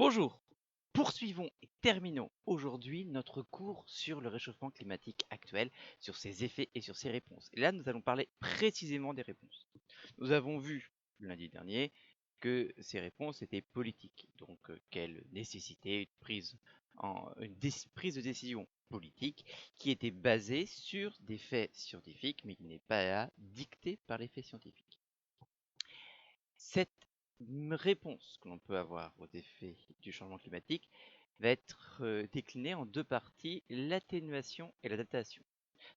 Bonjour, poursuivons et terminons aujourd'hui notre cours sur le réchauffement climatique actuel, sur ses effets et sur ses réponses. Et là, nous allons parler précisément des réponses. Nous avons vu lundi dernier que ces réponses étaient politiques, donc qu'elles nécessitaient une prise de décision politique qui était basée sur des faits scientifiques, mais qui n'est pas dictée par les faits scientifiques. Cette réponse que l'on peut avoir aux effets du changement climatique va être déclinée en deux parties, l'atténuation et l'adaptation.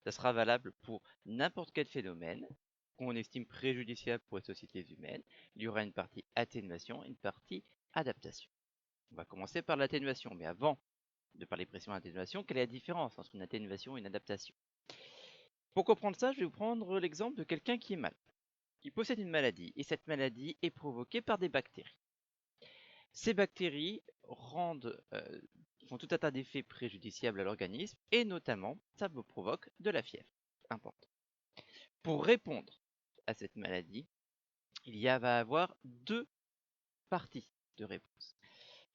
Ça sera valable pour n'importe quel phénomène qu'on estime préjudiciable pour les sociétés humaines. Il y aura une partie atténuation et une partie adaptation. On va commencer par l'atténuation, mais avant de parler précisément d'atténuation, quelle est la différence entre une atténuation et une adaptation? Pour comprendre ça, je vais vous prendre l'exemple de quelqu'un qui est malade. Il possède une maladie, et cette maladie est provoquée par des bactéries. Ces bactéries font tout un tas d'effets préjudiciables à l'organisme, et notamment, ça vous provoque de la fièvre. Important. Pour répondre à cette maladie, va avoir deux parties de réponse.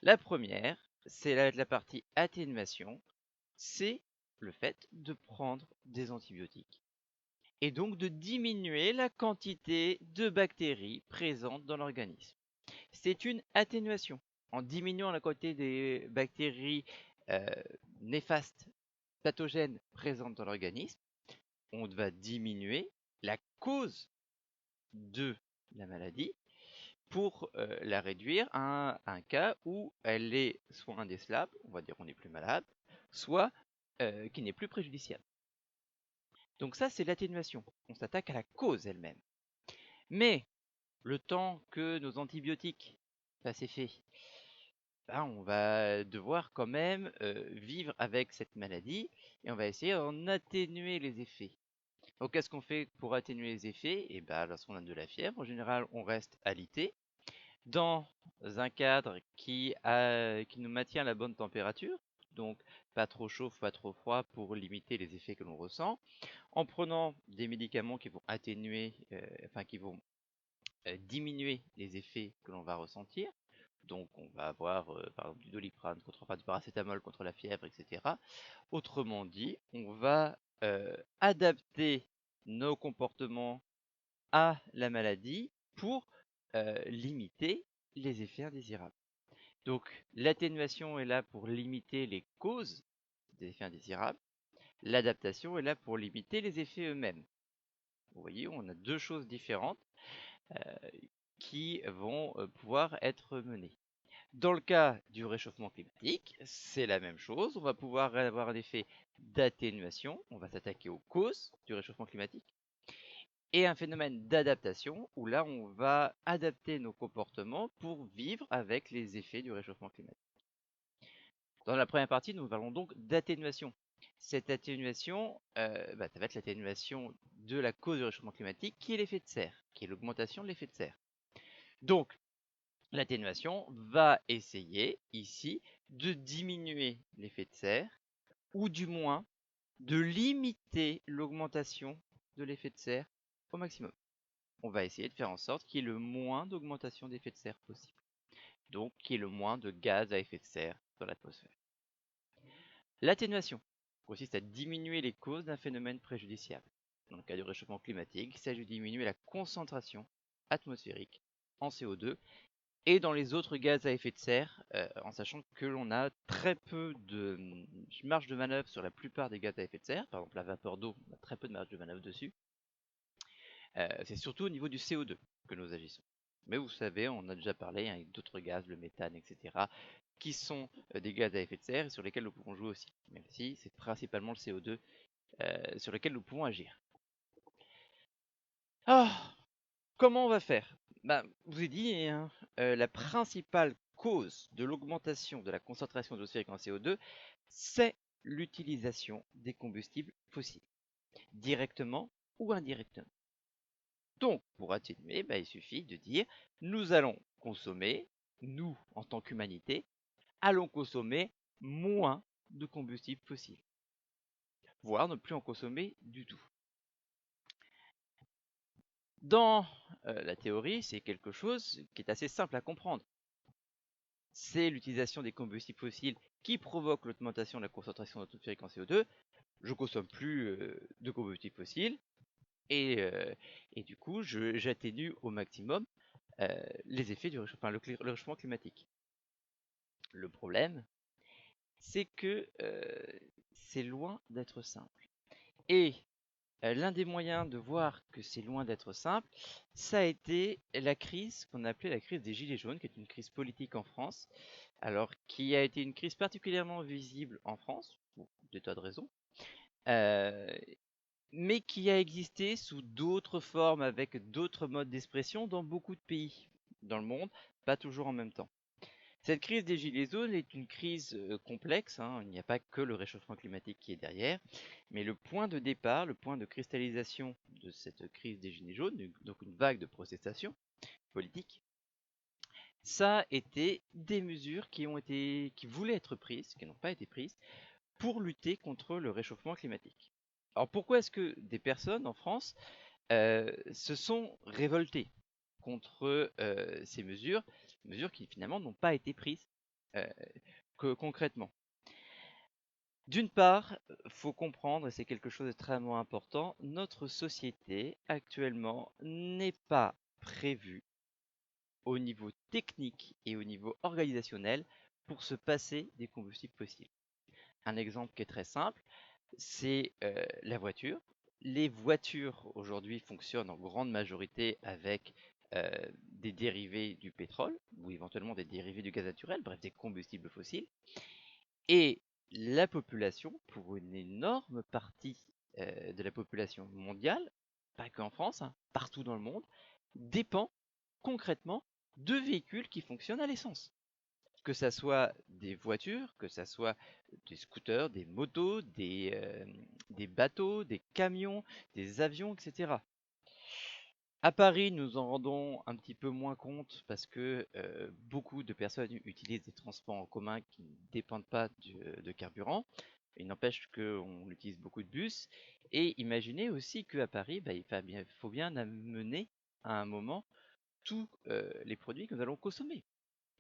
La première, c'est la partie atténuation, c'est le fait de prendre des antibiotiques et donc de diminuer la quantité de bactéries présentes dans l'organisme. C'est une atténuation. En diminuant la quantité des bactéries néfastes, pathogènes présentes dans l'organisme, on va diminuer la cause de la maladie pour la réduire à un cas où elle est soit indécelable, on va dire qu'on n'est plus malade, soit qui n'est plus préjudiciable. Donc ça, c'est l'atténuation. On s'attaque à la cause elle-même. Mais le temps que nos antibiotiques fassent effet, on va devoir quand même vivre avec cette maladie et on va essayer d'en atténuer les effets. Donc qu'est-ce qu'on fait pour atténuer les effets? Et lorsqu'on a de la fièvre, en général, on reste alité dans un cadre qui nous maintient à la bonne température, donc pas trop chaud, pas trop froid pour limiter les effets que l'on ressent, en prenant des médicaments qui vont atténuer, qui vont diminuer les effets que l'on va ressentir. Donc on va avoir par exemple du doliprane, du paracétamol contre la fièvre, etc. Autrement dit, on va adapter nos comportements à la maladie pour limiter les effets indésirables. Donc l'atténuation est là pour limiter les causes des effets indésirables. L'adaptation est là pour limiter les effets eux-mêmes. Vous voyez, on a deux choses différentes qui vont pouvoir être menées. Dans le cas du réchauffement climatique, c'est la même chose. On va pouvoir avoir un effet d'atténuation. On va s'attaquer aux causes du réchauffement climatique. Et un phénomène d'adaptation, où là, on va adapter nos comportements pour vivre avec les effets du réchauffement climatique. Dans la première partie, nous parlons donc d'atténuation. Cette atténuation, ça va être l'atténuation de la cause du réchauffement climatique, qui est l'effet de serre, qui est l'augmentation de l'effet de serre. Donc, l'atténuation va essayer, ici, de diminuer l'effet de serre, ou du moins, de limiter l'augmentation de l'effet de serre au maximum. On va essayer de faire en sorte qu'il y ait le moins d'augmentation d'effet de serre possible. Donc, qu'il y ait le moins de gaz à effet de serre dans l'atmosphère. L'atténuation consiste à diminuer les causes d'un phénomène préjudiciable. Dans le cas du réchauffement climatique, il s'agit de diminuer la concentration atmosphérique en CO2 et dans les autres gaz à effet de serre, en sachant que l'on a très peu de marge de manœuvre sur la plupart des gaz à effet de serre. Par exemple, la vapeur d'eau, on a très peu de marge de manœuvre dessus. C'est surtout au niveau du CO2 que nous agissons. Mais vous savez, on a déjà parlé avec d'autres gaz, le méthane, etc., qui sont des gaz à effet de serre et sur lesquels nous pouvons jouer aussi. Même si c'est principalement le CO2 sur lequel nous pouvons agir. Comment on va faire? Je vous ai dit, la principale cause de l'augmentation de la concentration atmosphérique en CO2, c'est l'utilisation des combustibles fossiles, directement ou indirectement. Donc, pour atténuer, il suffit de dire, nous allons consommer, nous, en tant qu'humanité, allons consommer moins de combustibles fossiles, voire ne plus en consommer du tout. Dans la théorie, c'est quelque chose qui est assez simple à comprendre. c'est l'utilisation des combustibles fossiles qui provoque l'augmentation de la concentration atmosphérique en CO2. Je consomme plus de combustibles fossiles et du coup, j'atténue au maximum les effets du réchauffement, le réchauffement climatique. Le problème, c'est que c'est loin d'être simple. Et l'un des moyens de voir que c'est loin d'être simple, ça a été la crise qu'on appelait la crise des Gilets jaunes, qui est une crise politique en France, alors qui a été une crise particulièrement visible en France, pour des tas de raisons, mais qui a existé sous d'autres formes, avec d'autres modes d'expression dans beaucoup de pays dans le monde, pas toujours en même temps. Cette crise des Gilets jaunes est une crise complexe, hein. Il n'y a pas que le réchauffement climatique qui est derrière, mais le point de départ, le point de cristallisation de cette crise des Gilets jaunes, donc une vague de protestation politique, ça a été des mesures qui voulaient être prises, qui n'ont pas été prises, pour lutter contre le réchauffement climatique. Alors pourquoi est-ce que des personnes en France se sont révoltées contre ces mesures qui finalement n'ont pas été prises concrètement? D'une part, faut comprendre, et c'est quelque chose d'extrêmement important, notre société actuellement n'est pas prévue au niveau technique et au niveau organisationnel pour se passer des combustibles fossiles. Un exemple qui est très simple, c'est la voiture. Les voitures aujourd'hui fonctionnent en grande majorité avec des dérivés du pétrole ou éventuellement des dérivés du gaz naturel, bref des combustibles fossiles. Et la population, pour une énorme partie de la population mondiale, pas qu'en France, hein, partout dans le monde, dépend concrètement de véhicules qui fonctionnent à l'essence. Que ça soit des voitures, que ça soit des scooters, des motos, des bateaux, des camions, des avions, etc. À Paris, nous en rendons un petit peu moins compte parce que beaucoup de personnes utilisent des transports en commun qui ne dépendent pas de carburant. Il n'empêche qu'on utilise beaucoup de bus. Et imaginez aussi qu'à Paris, bah, il faut bien amener à un moment tous les produits que nous allons consommer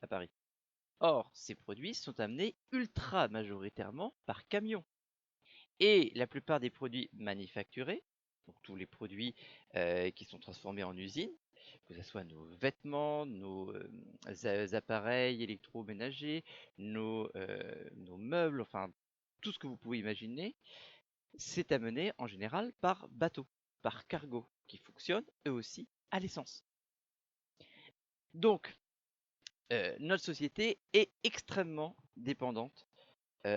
à Paris. Or, ces produits sont amenés ultra majoritairement par camion. Et la plupart des produits manufacturés, donc tous les produits qui sont transformés en usine, que ce soit nos vêtements, nos appareils électroménagers, nos meubles, enfin tout ce que vous pouvez imaginer, c'est amené en général par bateau, par cargo, qui fonctionnent eux aussi à l'essence. Donc, notre société est extrêmement dépendante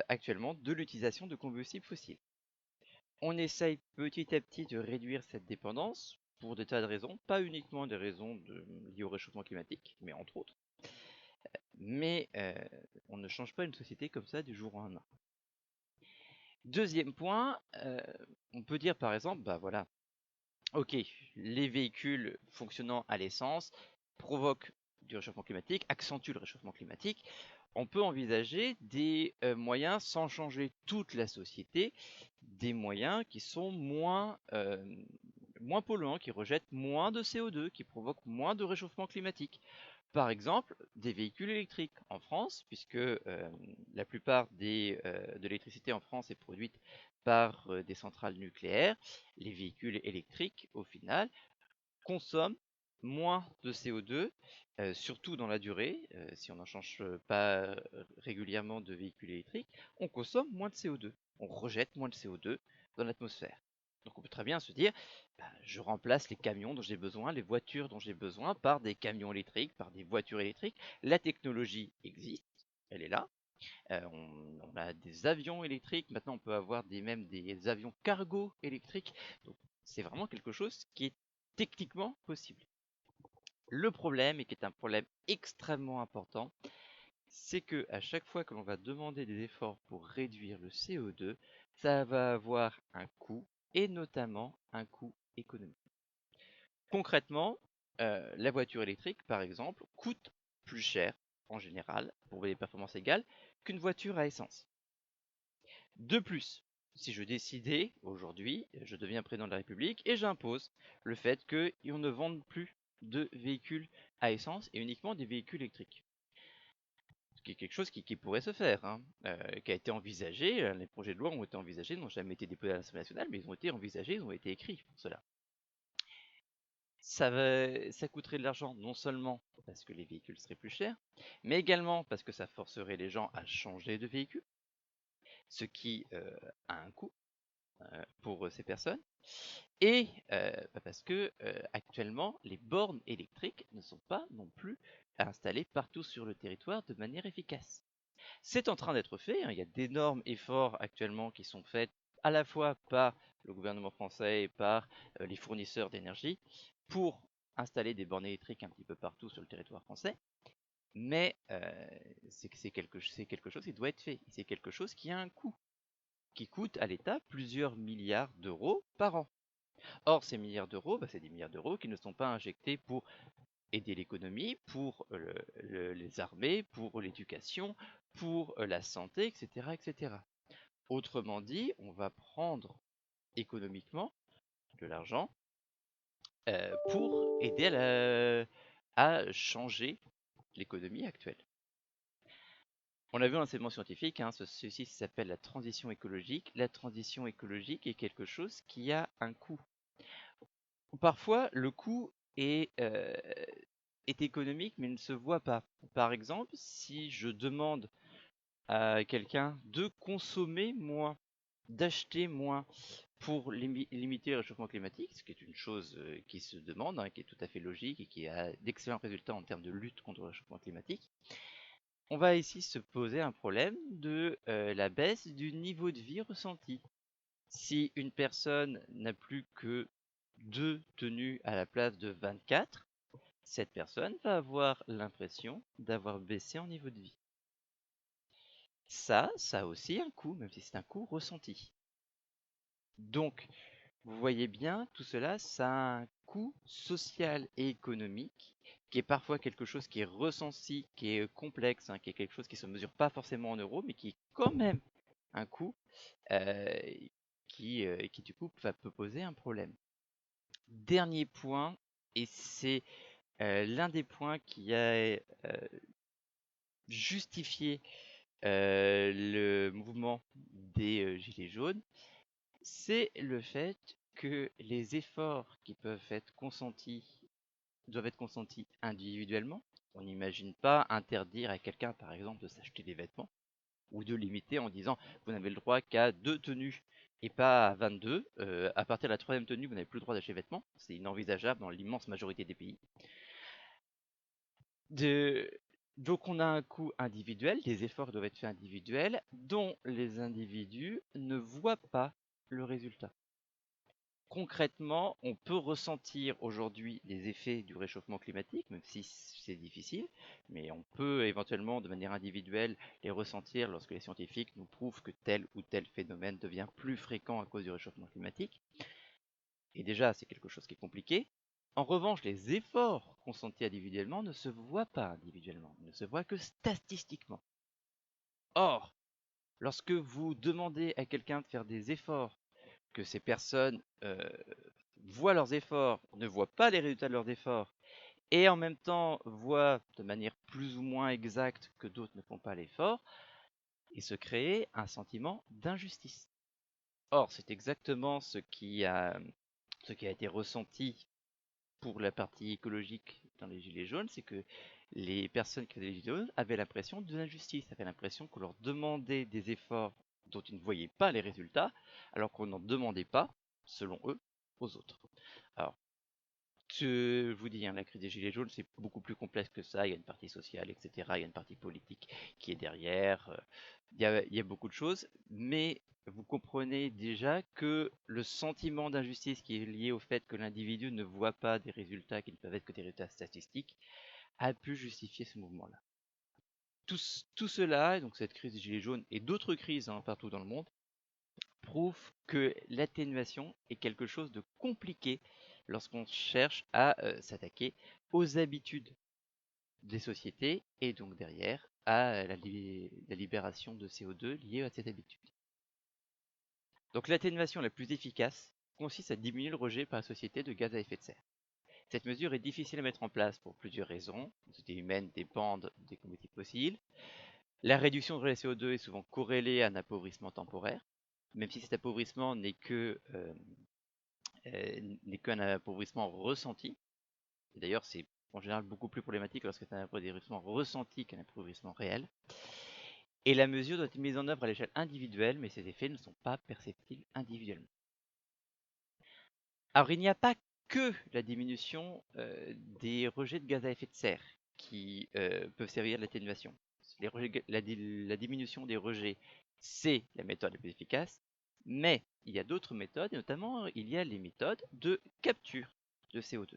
actuellement de l'utilisation de combustibles fossiles. On essaye petit à petit de réduire cette dépendance pour des tas de raisons, pas uniquement des raisons liées au réchauffement climatique, mais entre autres. Mais on ne change pas une société comme ça du jour au lendemain. Deuxième point, on peut dire par exemple, bah voilà, ok, les véhicules fonctionnant à l'essence provoquent du réchauffement climatique, accentuent le réchauffement climatique. On peut envisager des moyens, sans changer toute la société, des moyens qui sont moins polluants, qui rejettent moins de CO2, qui provoquent moins de réchauffement climatique. Par exemple, des véhicules électriques en France, puisque la plupart de l'électricité en France est produite par des centrales nucléaires. Les véhicules électriques, au final, consomment moins de CO2, surtout dans la durée. Si on n'en change pas régulièrement de véhicules électriques, on consomme moins de CO2. On rejette moins de CO2 dans l'atmosphère. Donc on peut très bien se dire, je remplace les camions dont j'ai besoin, les voitures dont j'ai besoin, par des camions électriques, par des voitures électriques. La technologie existe, elle est là. On a des avions électriques, maintenant on peut avoir même des avions cargo électriques. Donc c'est vraiment quelque chose qui est techniquement possible. Le problème, et qui est un problème extrêmement important, c'est que à chaque fois que l'on va demander des efforts pour réduire le CO2, ça va avoir un coût, et notamment un coût économique. Concrètement, la voiture électrique, par exemple, coûte plus cher, en général, pour des performances égales, qu'une voiture à essence. De plus, si je décidais aujourd'hui, je deviens président de la République et j'impose le fait qu'on ne vende plus de véhicules à essence et uniquement des véhicules électriques. qui est quelque chose qui pourrait se faire, hein, qui a été envisagé. Les projets de loi ont été envisagés, n'ont jamais été déposés à l'Assemblée nationale, mais ils ont été envisagés, ils ont été écrits pour cela. Ça coûterait de l'argent, non seulement parce que les véhicules seraient plus chers, mais également parce que ça forcerait les gens à changer de véhicule, ce qui a un coût pour ces personnes, et parce que actuellement, les bornes électriques ne sont pas non plus installées partout sur le territoire de manière efficace. C'est en train d'être fait, hein, il y a d'énormes efforts actuellement qui sont faits à la fois par le gouvernement français et par les fournisseurs d'énergie pour installer des bornes électriques un petit peu partout sur le territoire français, mais c'est quelque chose qui doit être fait, c'est quelque chose qui a un coût, qui coûte à l'État plusieurs milliards d'euros par an. Or, ces milliards d'euros, c'est des milliards d'euros qui ne sont pas injectés pour aider l'économie, pour les armées, pour l'éducation, pour la santé, etc., etc. Autrement dit, on va prendre économiquement de l'argent pour aider à changer l'économie actuelle. On a vu un enseignement scientifique, hein, ceci s'appelle la transition écologique. La transition écologique est quelque chose qui a un coût. Parfois, le coût est économique, mais ne se voit pas. Par exemple, si je demande à quelqu'un de consommer moins, d'acheter moins pour limiter le réchauffement climatique, ce qui est une chose qui se demande, hein, qui est tout à fait logique et qui a d'excellents résultats en termes de lutte contre le réchauffement climatique, on va ici se poser un problème de la baisse du niveau de vie ressenti. Si une personne n'a plus que 2 tenues à la place de 24, cette personne va avoir l'impression d'avoir baissé en niveau de vie. Ça a aussi un coût, même si c'est un coût ressenti. Donc, vous voyez bien, tout cela, ça a un coût social et économique, qui est parfois quelque chose qui est ressenti, qui est complexe, hein, qui est quelque chose qui ne se mesure pas forcément en euros, mais qui est quand même un coût euh, qui du coup peut poser un problème. Dernier point, et c'est l'un des points qui a justifié le mouvement des Gilets jaunes, c'est le fait que les efforts qui peuvent être consentis doivent être consentis individuellement. On n'imagine pas interdire à quelqu'un, par exemple, de s'acheter des vêtements ou de limiter en disant vous n'avez le droit qu'à 2 tenues et pas à 22. À partir de la 3e tenue, vous n'avez plus le droit d'acheter des vêtements. C'est inenvisageable dans l'immense majorité des pays. Donc on a un coût individuel, des efforts doivent être faits individuels, dont les individus ne voient pas le résultat. Concrètement, on peut ressentir aujourd'hui les effets du réchauffement climatique, même si c'est difficile, mais on peut éventuellement de manière individuelle les ressentir lorsque les scientifiques nous prouvent que tel ou tel phénomène devient plus fréquent à cause du réchauffement climatique. Et déjà, c'est quelque chose qui est compliqué. En revanche, les efforts consentis individuellement ne se voient pas individuellement, ils ne se voient que statistiquement. Or, lorsque vous demandez à quelqu'un de faire des efforts, que ces personnes voient leurs efforts, ne voient pas les résultats de leurs efforts, et en même temps voient de manière plus ou moins exacte que d'autres ne font pas l'effort, il se crée un sentiment d'injustice. Or, c'est exactement ce qui a été ressenti pour la partie écologique dans les Gilets jaunes, c'est que les personnes qui faisaient les Gilets jaunes avaient l'impression de l'injustice, avaient l'impression qu'on leur demandait des efforts dont ils ne voyaient pas les résultats, alors qu'on n'en demandait pas, selon eux, aux autres. Alors, je vous dis, hein, la crise des Gilets jaunes, c'est beaucoup plus complexe que ça. Il y a une partie sociale, etc. Il y a une partie politique qui est derrière. Il y a beaucoup de choses, mais vous comprenez déjà que le sentiment d'injustice qui est lié au fait que l'individu ne voit pas des résultats qui ne peuvent être que des résultats statistiques a pu justifier ce mouvement-là. Tout cela, donc cette crise des Gilets jaunes et d'autres crises partout dans le monde, prouve que l'atténuation est quelque chose de compliqué lorsqu'on cherche à s'attaquer aux habitudes des sociétés et donc derrière à la libération de CO2 liée à cette habitude. Donc l'atténuation la plus efficace consiste à diminuer le rejet par la société de gaz à effet de serre. Cette mesure est difficile à mettre en place pour plusieurs raisons. Les sociétés humaines dépendent des combustibles fossiles. La réduction de la CO2 est souvent corrélée à un appauvrissement temporaire, même si cet appauvrissement n'est qu'un appauvrissement ressenti. Et d'ailleurs, c'est en général beaucoup plus problématique lorsque c'est un appauvrissement ressenti qu'un appauvrissement réel. Et la mesure doit être mise en œuvre à l'échelle individuelle, mais ces effets ne sont pas perceptibles individuellement. Alors, il n'y a pas que la diminution des rejets de gaz à effet de serre qui peuvent servir à l'atténuation. La diminution des rejets, c'est la méthode la plus efficace, mais il y a d'autres méthodes, et notamment il y a les méthodes de capture de CO2.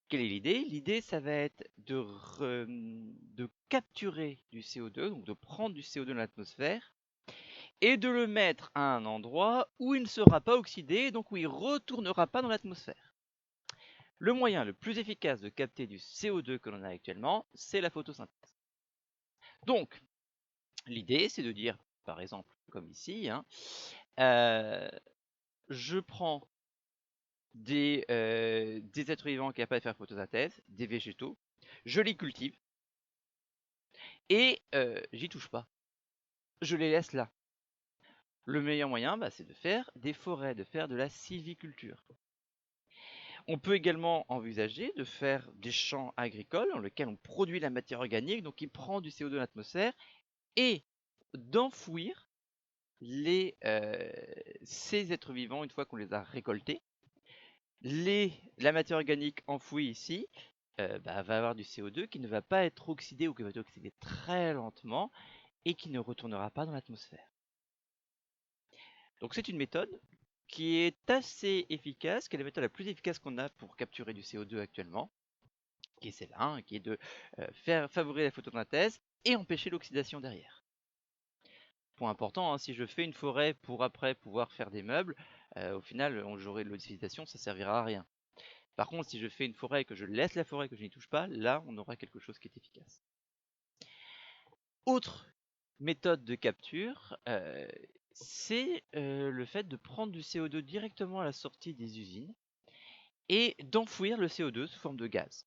Quelle est l'idée? L'idée, ça va être de capturer du CO2, donc de prendre du CO2 dans l'atmosphère, et de le mettre à un endroit où il ne sera pas oxydé, donc où il ne retournera pas dans l'atmosphère. Le moyen le plus efficace de capter du CO2 que l'on a actuellement, c'est la photosynthèse. Donc, l'idée, c'est de dire, par exemple, comme ici, je prends des êtres vivants capables de faire photosynthèse, des végétaux, je les cultive, et j'y touche pas. Je les laisse là. Le meilleur moyen, c'est de faire des forêts, de faire de la sylviculture. On peut également envisager de faire des champs agricoles dans lesquels on produit la matière organique, donc qui prend du CO2 de l'atmosphère, et d'enfouir ces êtres vivants une fois qu'on les a récoltés. La matière organique enfouie ici va avoir du CO2 qui ne va pas être oxydé ou qui va être oxydé très lentement et qui ne retournera pas dans l'atmosphère. Donc c'est une méthode qui est assez efficace, qui est la méthode la plus efficace qu'on a pour capturer du CO2 actuellement, qui est celle-là, qui est de favoriser la photosynthèse et empêcher l'oxydation derrière. Point important, si je fais une forêt pour après pouvoir faire des meubles, au final, j'aurai de l'oxydation, ça servira à rien. Par contre, si je fais une forêt et que je laisse la forêt, que je n'y touche pas, là, on aura quelque chose qui est efficace. Autre méthode de capture, c'est le fait de prendre du CO2 directement à la sortie des usines et d'enfouir le CO2 sous forme de gaz.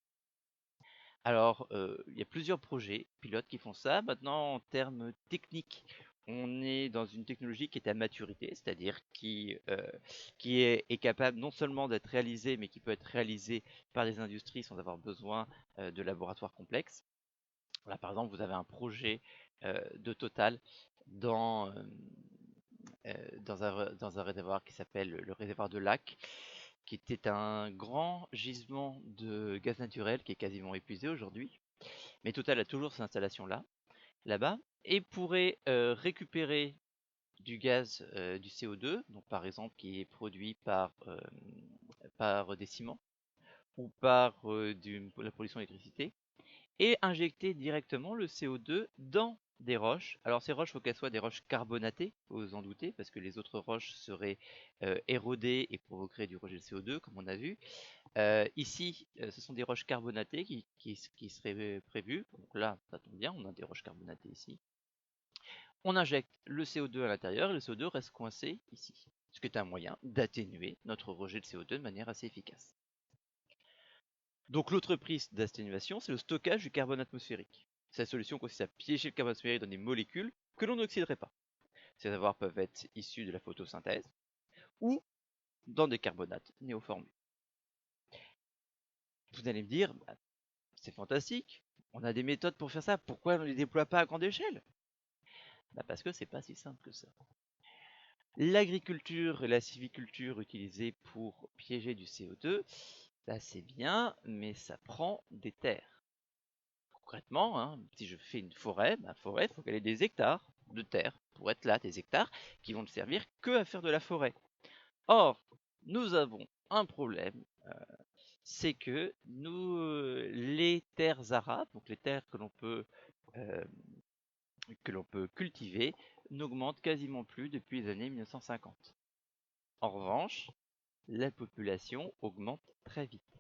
Alors, il y a plusieurs projets pilotes qui font ça. Maintenant, en termes techniques, on est dans une technologie qui est à maturité, c'est-à-dire qui est capable non seulement d'être réalisée, mais qui peut être réalisée par des industries sans avoir besoin de laboratoires complexes. Là, par exemple, vous avez un projet de Total dans un réservoir qui s'appelle le réservoir de Lac, qui était un grand gisement de gaz naturel qui est quasiment épuisé aujourd'hui. Mais Total a toujours ces installations-là, là-bas, et pourrait récupérer du gaz, du CO2, donc par exemple qui est produit par des ciments ou par la production d'électricité, et injecter directement le CO2 dans des roches. Alors ces roches, il faut qu'elles soient des roches carbonatées, faut vous en douter, parce que les autres roches seraient érodées et provoqueraient du rejet de CO2, comme on a vu. Ici, ce sont des roches carbonatées qui seraient prévues. Donc là, ça tombe bien, on a des roches carbonatées ici. On injecte le CO2 à l'intérieur et le CO2 reste coincé ici, ce qui est un moyen d'atténuer notre rejet de CO2 de manière assez efficace. Donc l'autre prise d'atténuation, c'est le stockage du carbone atmosphérique. Cette solution consiste à piéger le carbone atmosphérique dans des molécules que l'on n'oxyderait pas. Ces savoirs peuvent être issus de la photosynthèse ou dans des carbonates néoformés. Vous allez me dire, c'est fantastique, on a des méthodes pour faire ça, pourquoi on ne les déploie pas à grande échelle? Parce que c'est pas si simple que ça. L'agriculture et la sylviculture utilisées pour piéger du CO2, c'est bien, mais ça prend des terres. Concrètement, si je fais une forêt, ma forêt, il faut qu'elle ait des hectares de terre pour être là, des hectares qui vont ne servir que à faire de la forêt. Or, nous avons un problème, c'est que les terres arables, donc les terres que l'on peut cultiver, n'augmentent quasiment plus depuis les années 1950. En revanche, la population augmente très vite.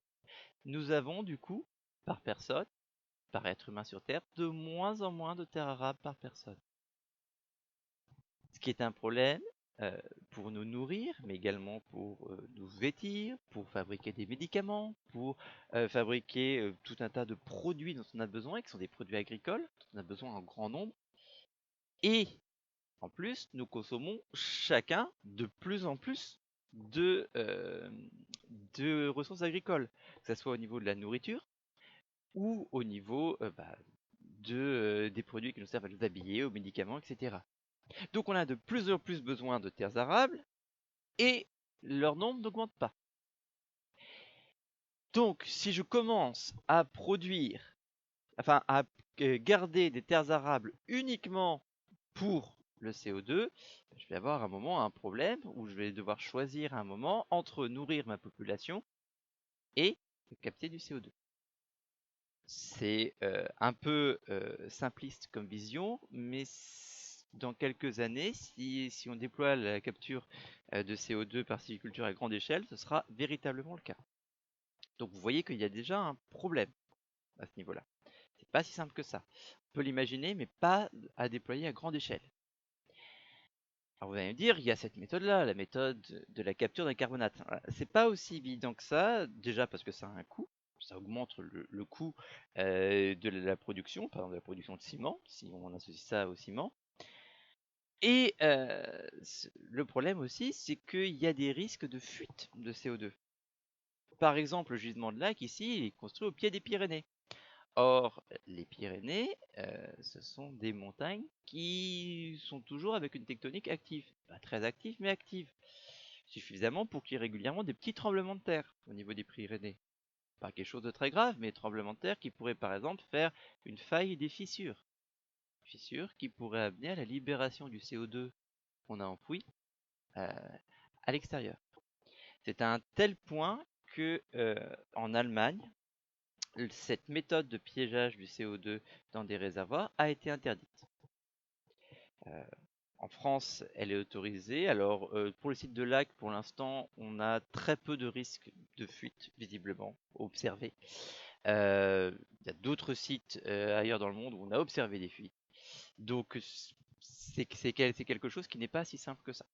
Nous avons du coup, par personne, par être humain sur Terre, de moins en moins de terres arables par personne. Ce qui est un problème pour nous nourrir, mais également pour nous vêtir, pour fabriquer des médicaments, pour fabriquer tout un tas de produits dont on a besoin, et qui sont des produits agricoles, dont on a besoin en grand nombre. Et en plus, nous consommons chacun de plus en plus de ressources agricoles, que ce soit au niveau de la nourriture ou au niveau des produits qui nous servent à nous habiller, aux médicaments, etc. Donc on a de plus en plus besoin de terres arables et leur nombre n'augmente pas. Donc si je commence à produire, enfin à garder des terres arables uniquement pour le CO2, je vais avoir un moment un problème où je vais devoir choisir un moment entre nourrir ma population et capter du CO2. C'est un peu simpliste comme vision, mais dans quelques années, si on déploie la capture de CO2 par sylviculture à grande échelle, ce sera véritablement le cas. Donc vous voyez qu'il y a déjà un problème à ce niveau-là. C'est pas si simple que ça. On peut l'imaginer, mais pas à déployer à grande échelle. Alors vous allez me dire, il y a cette méthode-là, la méthode de la capture d'un carbonate. C'est pas aussi évident que ça, déjà parce que ça a un coût. Ça augmente le coût de la production, par exemple de la production de ciment, si on associe ça au ciment. Et le problème aussi, c'est qu'il y a des risques de fuite de CO2. Par exemple, le gisement de lac ici, il est construit au pied des Pyrénées. Or, les Pyrénées, ce sont des montagnes qui sont toujours avec une tectonique active. Pas très active, mais active. Suffisamment pour qu'il y ait régulièrement des petits tremblements de terre au niveau des Pyrénées. Pas quelque chose de très grave, mais tremblements de terre qui pourraient par exemple faire une faille et des fissures. Fissures qui pourraient amener à la libération du CO2 qu'on a enfoui à l'extérieur. C'est à un tel point que en Allemagne, cette méthode de piégeage du CO2 dans des réservoirs a été interdite. En France, elle est autorisée. Alors, pour le site de lac, pour l'instant, on a très peu de risques de fuite, visiblement, observés. Il y a d'autres sites ailleurs dans le monde où on a observé des fuites. Donc, c'est quelque chose qui n'est pas si simple que ça.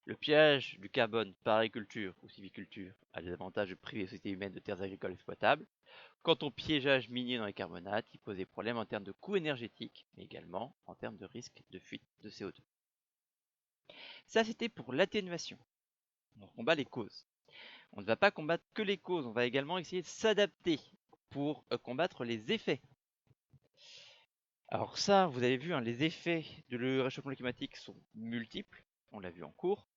Le piège du carbone par agriculture ou sylviculture a des avantages de priver les sociétés humaines de terres agricoles exploitables. Quant au piégeage minier dans les carbonates, il pose des problèmes en termes de coûts énergétiques, mais également en termes de risque de fuite de CO2. Ça, c'était pour l'atténuation. On combat les causes. On ne va pas combattre que les causes, on va également essayer de s'adapter pour combattre les effets. Alors ça, vous avez vu, hein, les effets de réchauffement climatique sont multiples, on l'a vu en cours.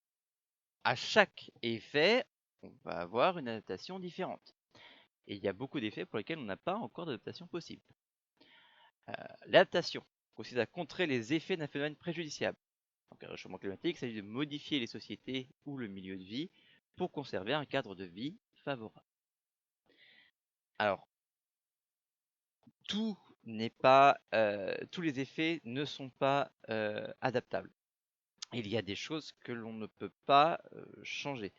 À chaque effet, on va avoir une adaptation différente. Et il y a beaucoup d'effets pour lesquels on n'a pas encore d'adaptation possible. L'adaptation consiste à contrer les effets d'un phénomène préjudiciable. Donc, le réchauffement climatique, il s'agit de modifier les sociétés ou le milieu de vie pour conserver un cadre de vie favorable. Alors, tous les effets ne sont pas adaptables. Il y a des choses que l'on ne peut pas changer.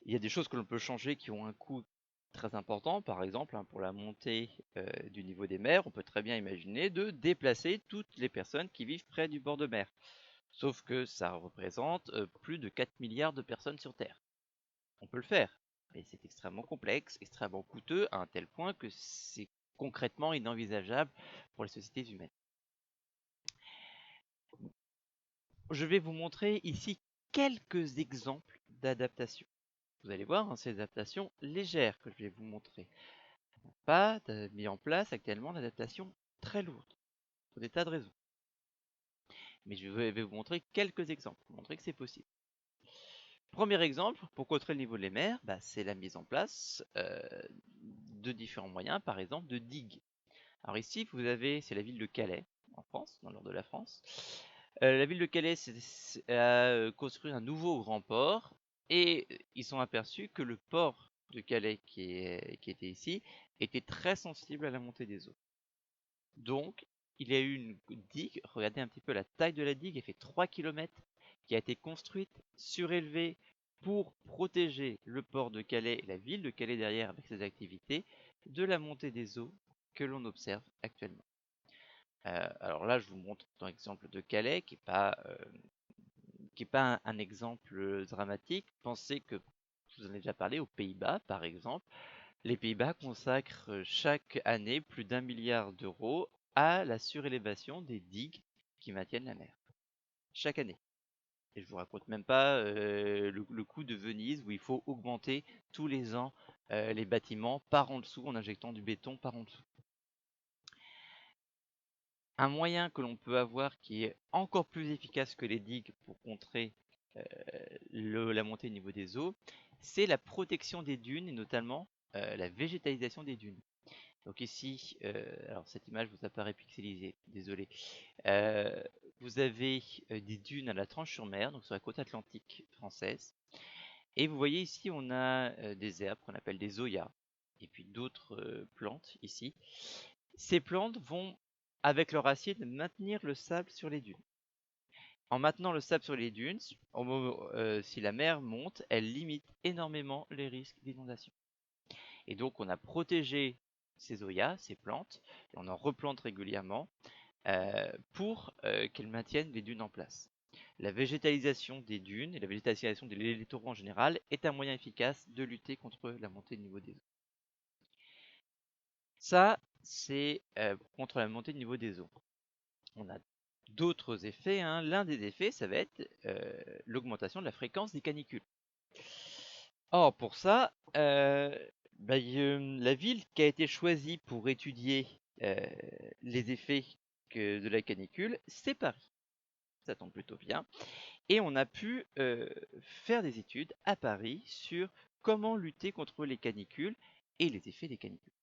Il y a des choses que l'on peut changer qui ont un coût très important. Par exemple, pour la montée du niveau des mers, on peut très bien imaginer de déplacer toutes les personnes qui vivent près du bord de mer. Sauf que ça représente plus de 4 milliards de personnes sur Terre. On peut le faire, mais c'est extrêmement complexe, extrêmement coûteux, à un tel point que c'est concrètement inenvisageable pour les sociétés humaines. Je vais vous montrer ici quelques exemples d'adaptations. Vous allez voir, hein, ces adaptations légères que je vais vous montrer. Pas mis en place actuellement d'adaptations très lourdes, pour des tas de raisons. Mais je vais vous montrer quelques exemples, pour montrer que c'est possible. Premier exemple, pour contrer le niveau des mers, c'est la mise en place de différents moyens, par exemple de digues. Alors ici, c'est la ville de Calais, en France, dans le nord de la France. La ville de Calais a construit un nouveau grand port et ils sont aperçus que le port de Calais qui était ici était très sensible à la montée des eaux. Donc, il y a eu une digue, regardez un petit peu la taille de la digue, elle fait 3 km, qui a été construite, surélevée pour protéger le port de Calais et la ville de Calais derrière avec ses activités de la montée des eaux que l'on observe actuellement. Alors là, je vous montre un exemple de Calais qui n'est pas un exemple dramatique. Pensez que, je vous en ai déjà parlé, aux Pays-Bas par exemple, les Pays-Bas consacrent chaque année plus d'1 milliard d'euros à la surélévation des digues qui maintiennent la mer, chaque année. Et je vous raconte même pas le coup de Venise où il faut augmenter tous les ans les bâtiments par en dessous en injectant du béton par en dessous. Un moyen que l'on peut avoir qui est encore plus efficace que les digues pour contrer la montée au niveau des eaux, c'est la protection des dunes et notamment la végétalisation des dunes. Donc ici, alors cette image vous apparaît pixelisée, désolé. Vous avez des dunes à la Tranche-sur-Mer, donc sur la côte atlantique française. Et vous voyez ici, on a des herbes qu'on appelle des zoyas, et puis d'autres plantes ici. Ces plantes vont, avec leur acide, maintenir le sable sur les dunes. En maintenant le sable sur les dunes, si la mer monte, elle limite énormément les risques d'inondation. Et donc on a protégé ces zoyas, ces plantes, et on en replante régulièrement pour qu'elles maintiennent les dunes en place. La végétalisation des dunes et la végétalisation des littoraux en général est un moyen efficace de lutter contre la montée du niveau des eaux. Ça, c'est contre la montée du niveau des eaux. On a d'autres effets. Hein. L'un des effets, ça va être l'augmentation de la fréquence des canicules. Or, pour ça, la ville qui a été choisie pour étudier les effets de la canicule, c'est Paris. Ça tombe plutôt bien. Et on a pu faire des études à Paris sur comment lutter contre les canicules et les effets des canicules.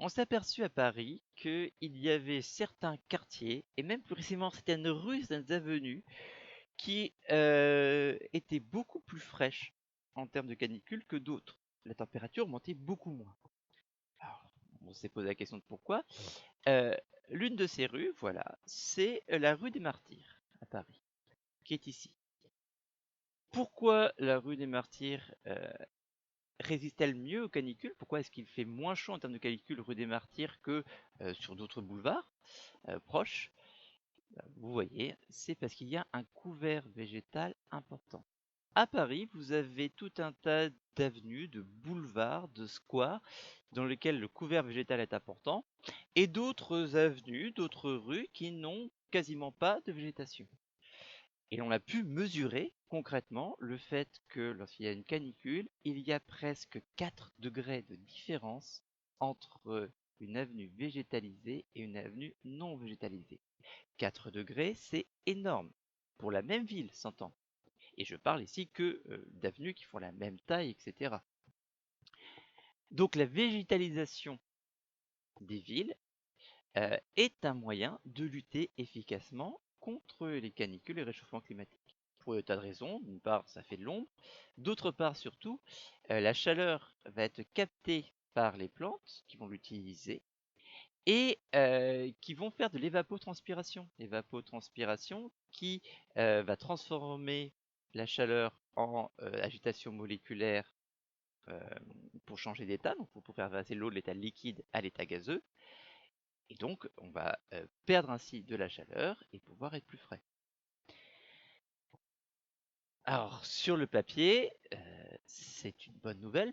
On s'est aperçu à Paris qu'il y avait certains quartiers, et même plus récemment certaines rues, certaines avenues, qui étaient beaucoup plus fraîches en termes de canicule que d'autres. La température montait beaucoup moins. Alors, on s'est posé la question de pourquoi. L'une de ces rues, voilà, c'est la rue des Martyrs à Paris, qui est ici. Pourquoi la rue des Martyrs résiste-t-elle mieux aux canicules? Pourquoi est-ce qu'il fait moins chaud en termes de canicule rue des Martyrs que sur d'autres boulevards proches? Vous voyez, c'est parce qu'il y a un couvert végétal important. À Paris, vous avez tout un tas d'avenues, de boulevards, de squares dans lesquels le couvert végétal est important et d'autres avenues, d'autres rues qui n'ont quasiment pas de végétation. Et on a pu mesurer concrètement le fait que lorsqu'il y a une canicule, il y a presque 4 degrés de différence entre une avenue végétalisée et une avenue non végétalisée. 4 degrés, c'est énorme. Pour la même ville, s'entend. Et je parle ici que d'avenues qui font la même taille, etc. Donc la végétalisation des villes est un moyen de lutter efficacement contre les canicules et le réchauffement climatique. Pour des tas de raisons. D'une part, ça fait de l'ombre. D'autre part, surtout, la chaleur va être captée par les plantes qui vont l'utiliser et qui vont faire de l'évapotranspiration. L'évapotranspiration qui va transformer la chaleur en agitation moléculaire pour changer d'état, donc pour faire passer l'eau de l'état liquide à l'état gazeux. Et donc, on va perdre ainsi de la chaleur et pouvoir être plus frais. Alors, sur le papier, c'est une bonne nouvelle